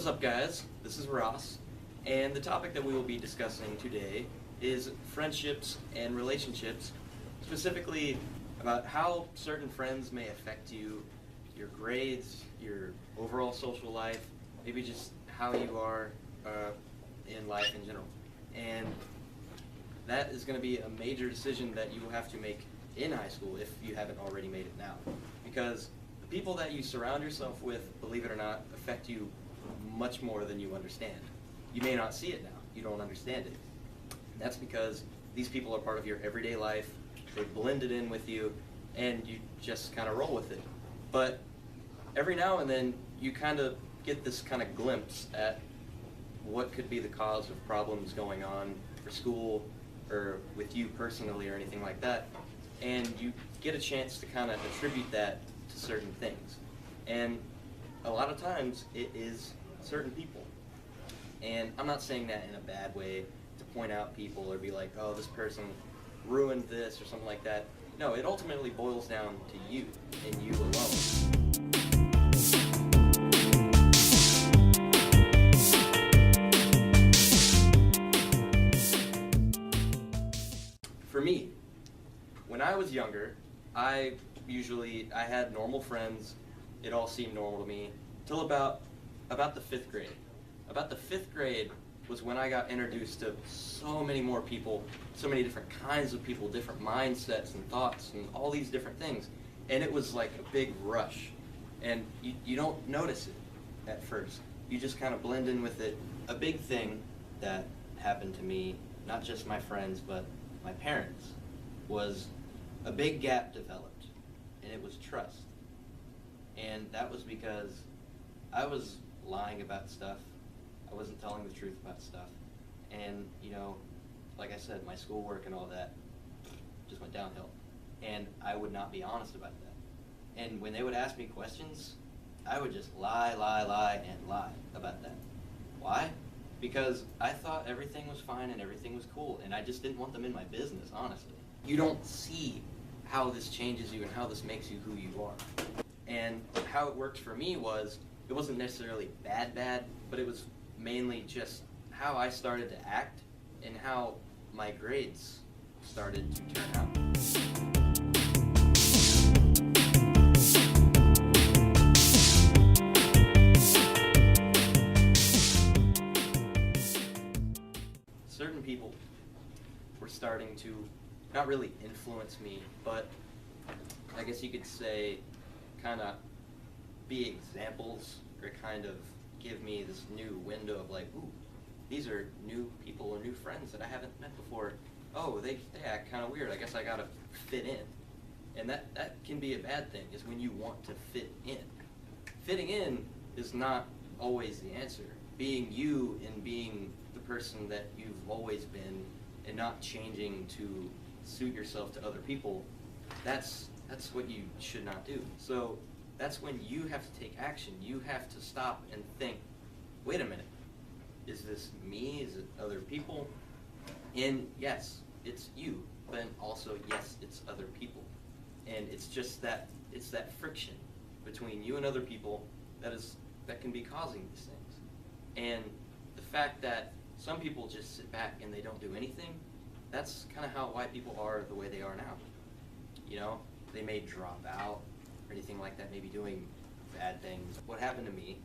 What's up, guys? This is Ross, and the topic that we will be discussing today is friendships and relationships, specifically about how certain friends may affect you, your grades, your overall social life, maybe just how you are in life in general. And that is going to be a major decision that you will have to make in high school if you haven't already made it now. Because the people that you surround yourself with, believe it or not, affect you much more than you understand. You may not see it now. You don't understand it. And that's because these people are part of your everyday life. They've blended in with you, and you just kind of roll with it. But every now and then, you kind of get this kind of glimpse at what could be the cause of problems going on for school or with you personally or anything like that. And you get a chance to kind of attribute that to certain things. And a lot of times, it is certain people. And I'm not saying that in a bad way to point out people or be like, oh, this person ruined this or something like that. No, it ultimately boils down to you and you alone. For me, when I was younger, I had normal friends. It all seemed normal to me till about the 5th grade. About the 5th grade was when I got introduced to so many more people, so many different kinds of people, different mindsets and thoughts and all these different things. And it was like a big rush. And you don't notice it at first. You just kind of blend in with it. A big thing that happened to me, not just my friends, but my parents, was a big gap developed, and it was trust. And that was because I was lying about stuff. I wasn't telling the truth about stuff. And, like I said, my schoolwork and all that just went downhill. And I would not be honest about that. And when they would ask me questions, I would just lie about that. Why? Because I thought everything was fine and everything was cool, and I just didn't want them in my business, honestly. You don't see how this changes you and how this makes you who you are. And how it worked for me was, it wasn't necessarily bad, but it was mainly just how I started to act and how my grades started to turn out. Certain people were starting to not really influence me, but I guess you could say kind of be examples or kind of give me this new window of like, ooh, these are new people or new friends that I haven't met before. Oh, they act kind of weird. I guess I gotta fit in. And that can be a bad thing, is when you want to fit in. Fitting in is not always the answer. Being you and being the person that you've always been and not changing to suit yourself to other people, that's what you should not do. So that's when you have to take action. You have to stop and think, wait a minute, is this me? Is it other people? And yes, it's you, but also yes, it's other people. And it's just that friction between you and other people that can be causing these things. And the fact that some people just sit back and they don't do anything, that's kind of why people are the way they are now. They may drop out or anything like that, maybe doing bad things. What happened to me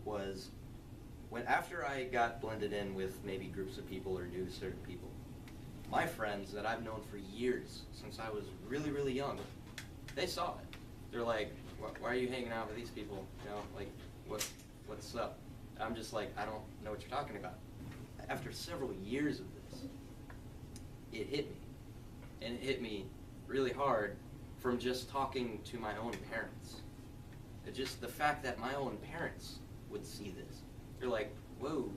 was after I got blended in with maybe groups of people or knew certain people, my friends that I've known for years, since I was really, really young, they saw it. They're like, why are you hanging out with these people? What's up? I'm just like, I don't know what you're talking about. After several years of this, it hit me. And it hit me really hard from just talking to my own parents. Just the fact that my own parents would see this. They're like, whoa,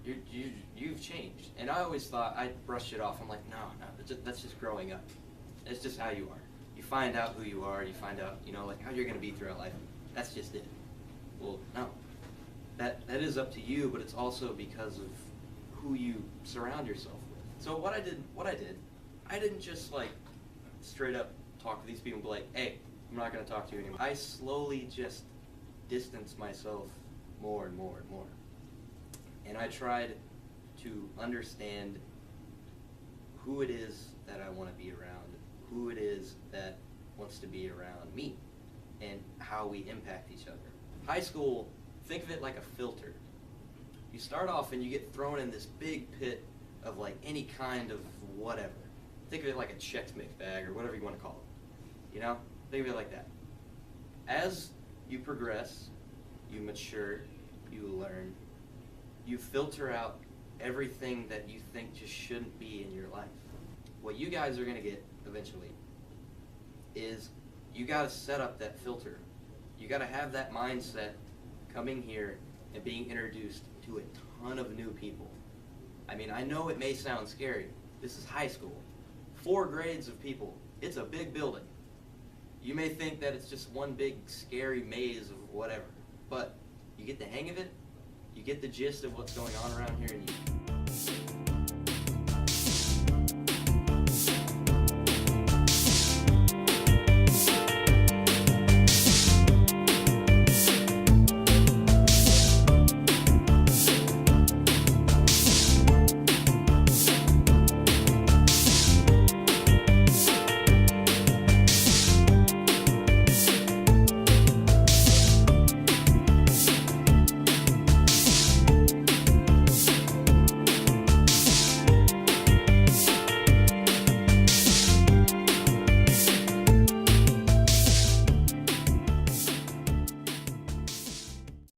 you've changed. And I always thought, I'd brush it off. I'm like, no, that's just growing up. It's just how you are. You find out who you are, you find out, how you're going to be throughout life. That's just it. Well, no. That is up to you, but it's also because of who you surround yourself with. So what I did, I didn't just straight up talk to these people and be like, hey, I'm not going to talk to you anymore. I slowly just distanced myself more and more and more. And I tried to understand who it is that I want to be around, who it is that wants to be around me, and how we impact each other. High school, think of it like a filter. You start off and you get thrown in this big pit of like any kind of whatever. Think of it like a Chex Mix bag or whatever you want to call it. You know? Think of it like that. As you progress, you mature, you learn, you filter out everything that you think just shouldn't be in your life. What you guys are going to get eventually is you got to set up that filter. You got to have that mindset coming here and being introduced to a ton of new people. I mean, I know it may sound scary. This is high school. 4 grades of people. It's a big building. You may think that it's just one big scary maze of whatever, but you get the hang of it, you get the gist of what's going on around here, and you